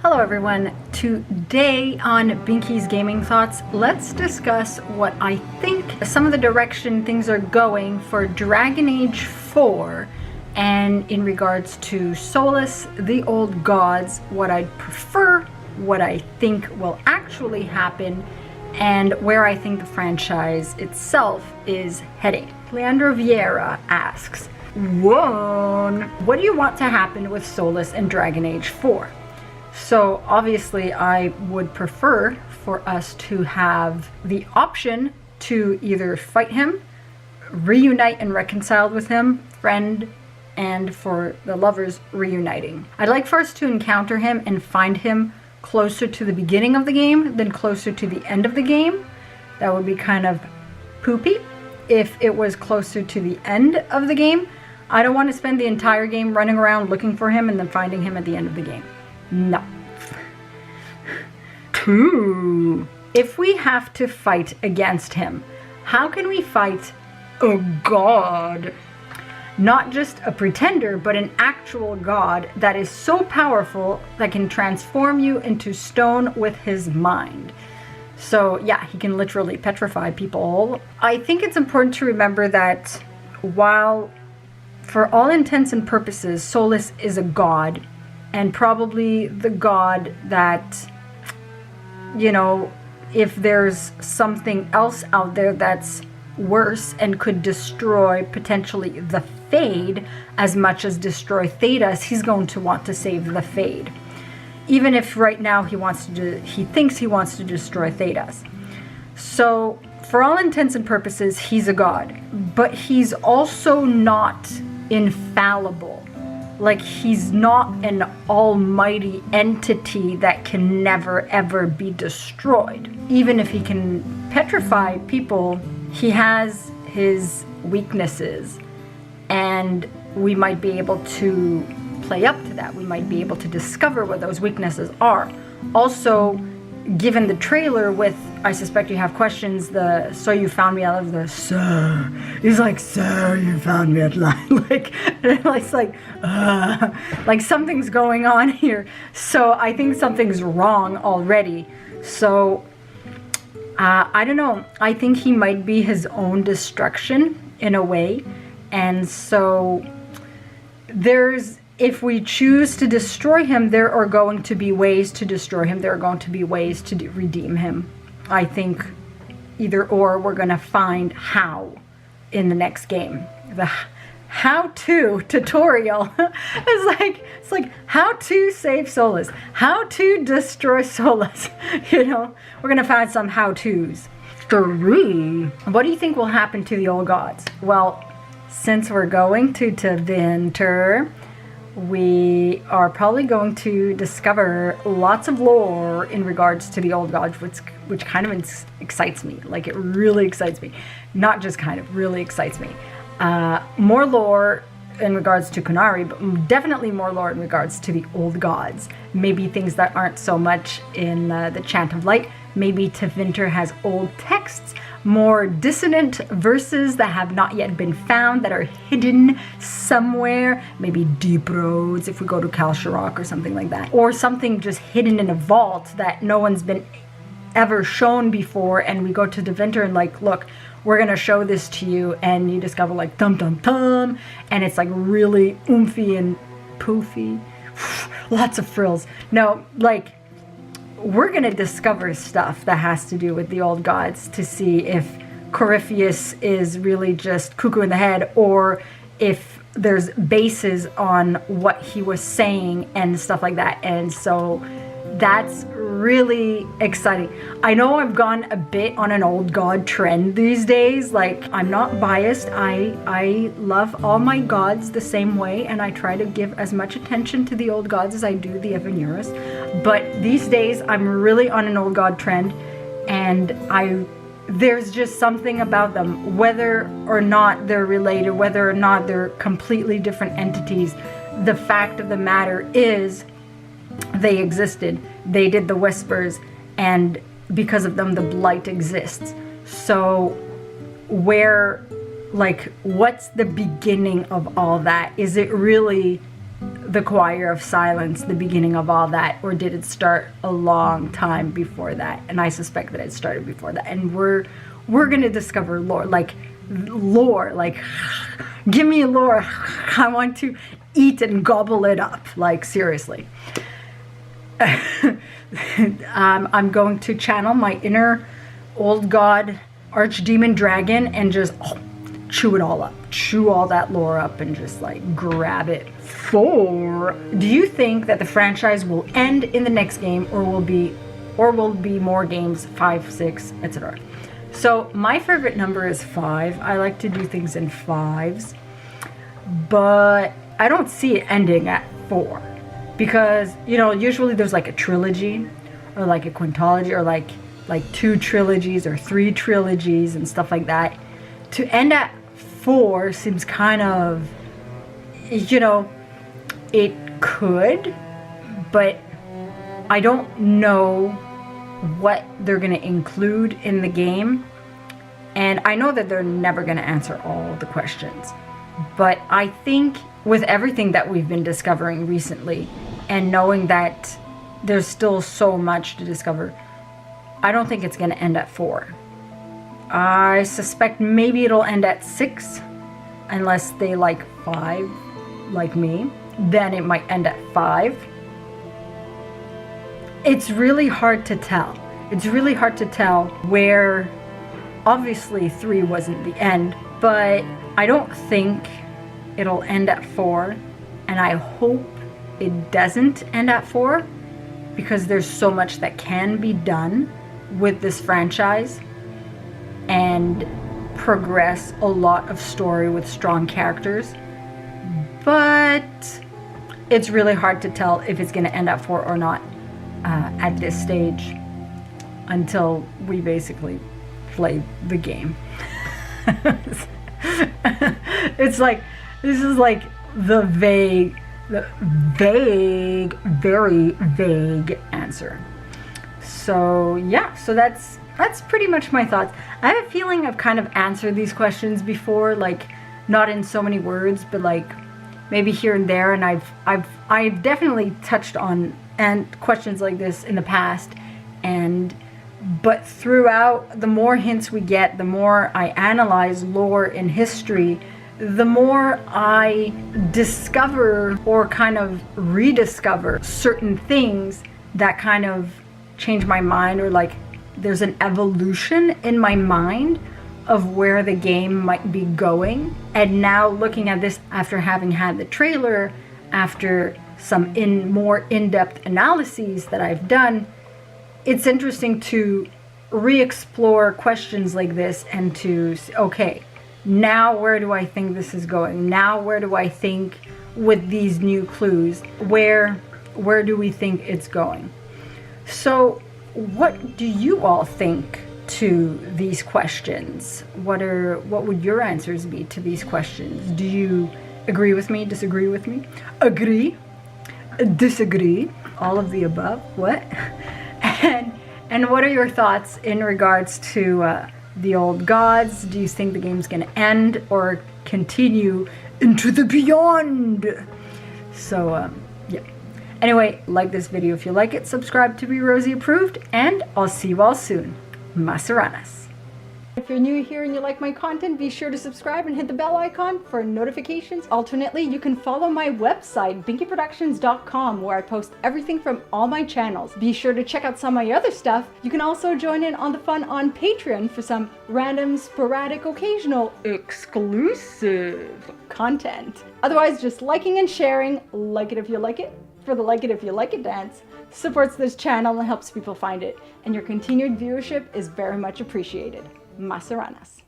Hello everyone, today on Binky's Gaming Thoughts, let's discuss what I think some of the direction things are going for Dragon Age 4 and in regards to Solas, the old gods, what I'd prefer, what I think will actually happen, and where I think the franchise itself is heading. Leandro Vieira asks, 1. What do you want to happen with Solas and Dragon Age 4? So obviously I would prefer for us to have the option to either fight him, reunite and reconcile with him, friend, and for the lovers reuniting. I'd like for us to encounter him and find him closer to the beginning of the game than closer to the end of the game. That would be kind of poopy if it was closer to the end of the game. I don't want to spend the entire game running around looking for him and then finding him at the end of the game. No. 2. If we have to fight against him, how can we fight a god? Not just a pretender, but an actual god that is so powerful that can transform you into stone with his mind. So yeah, he can literally petrify people. I think it's important to remember that while for all intents and purposes, Solas is a god, and probably the god that, you know, if there's something else out there that's worse and could destroy potentially the Fade as much as destroy Thedas, he's going to want to save the Fade. Even if right now he thinks he wants to destroy Thedas. So for all intents and purposes, he's a god, but he's also not infallible. Like, he's not an almighty entity that can never ever be destroyed. Even if he can petrify people, he has his weaknesses, and we might be able to play up to that. We might be able to discover what those weaknesses are. Also, given the trailer with, I suspect you have questions, the "so you found me," out of the "sir," he's like, "Sir, you found me at last." It's like something's going on here. So I think something's wrong already. So I don't know, I think he might be his own destruction in a way. And so if we choose to destroy him, there are going to be ways to destroy him. There are going to be ways to redeem him. I think either or, we're going to find how in the next game. The how-to tutorial it's like how to save Solas, how to destroy Solas. You know, we're going to find some how-tos. 3. What do you think will happen to the old gods? Well, since we're going to Tevinter, we are probably going to discover lots of lore in regards to the old gods, which kind of excites me. Like, it really excites me. Not just kind of, really excites me. More lore in regards to Kunari, but definitely more lore in regards to the old gods. Maybe things that aren't so much in the Chant of Light. Maybe Tevinter has old texts, more dissonant verses that have not yet been found, that are hidden somewhere. Maybe deep roads if we go to Kalsharok or something like that. Or something just hidden in a vault that no one's been ever shown before, and we go to Tevinter and like, look, we're gonna show this to you, and you discover like dum dum dum, and it's like really oomphy and poofy. Lots of frills. No, like, we're gonna discover stuff that has to do with the old gods to see if Corypheus is really just cuckoo in the head, or if there's bases on what he was saying and stuff like that. And so that's really exciting. I know I've gone a bit on an old god trend these days. Like, I'm not biased. I love all my gods the same way, and I try to give as much attention to the old gods as I do the Evanurus. But these days I'm really on an old god trend, and there's just something about them, whether or not they're related, whether or not they're completely different entities. The fact of the matter is, they existed. They did the whispers, and because of them the blight exists. So what's the beginning of all that? Is it really the Choir of Silence the beginning of all that, or did it start a long time before that? And I suspect that it started before that. And we're gonna discover lore, like give me lore. I want to eat and gobble it up, like seriously. I'm going to channel my inner old god archdemon dragon and just chew it all up, chew all that lore up, and just like grab it. Do you think that the franchise will end in the next game, or will be more games, 5, 6, etc.? So my favorite number is 5. I like to do things in 5s, but I don't see it ending at 4, because, you know, usually there's like a trilogy or like a quintology, or like 2 trilogies or 3 trilogies and stuff like that. To end at 4 seems kind of, you know, it could, but I don't know what they're going to include in the game. And I know that they're never going to answer all the questions. But I think with everything that we've been discovering recently, and knowing that there's still so much to discover, I don't think it's going to end at 4. I suspect maybe it'll end at 6, unless they like 5, like me. Then it might end at 5. It's really hard to tell. It's really hard to tell where, obviously 3 wasn't the end, but I don't think it'll end at 4, and I hope it doesn't end at 4, because there's so much that can be done with this franchise and progress a lot of story with strong characters. But it's really hard to tell if it's going to end at 4 or not at this stage, until we basically play the game. It's like, this is like the very vague answer. So yeah, so that's pretty much my thoughts. I have a feeling I've kind of answered these questions before, like not in so many words, but like maybe here and there, and I've definitely touched on questions like this in the past, but throughout, the more hints we get, the more I analyze lore in history, the more I discover or kind of rediscover certain things that kind of change my mind, or like there's an evolution in my mind of where the game might be going. And now looking at this after having had the trailer, after some more in-depth analyses that I've done, it's interesting to re-explore questions like this and to say, okay, now where do I think this is going? Now where do I think with these new clues, where do we think it's going? So what do you all think to these questions? What would your answers be to these questions? Do you agree with me, disagree with me, agree, disagree, all of the above? What? And what are your thoughts in regards to the old gods? Do you think the game's going to end or continue into the beyond? So yeah. Anyway, like this video if you like it, subscribe to be Rosie approved, and I'll see you all soon. Masaranas. If you're new here and you like my content, be sure to subscribe and hit the bell icon for notifications. Alternately, you can follow my website, binkyproductions.com, where I post everything from all my channels. Be sure to check out some of my other stuff. You can also join in on the fun on Patreon for some random, sporadic, occasional, exclusive content. Otherwise, just liking and sharing, like it if you like it, for the like it if you like it dance, supports this channel and helps people find it, and your continued viewership is very much appreciated. Masaranas.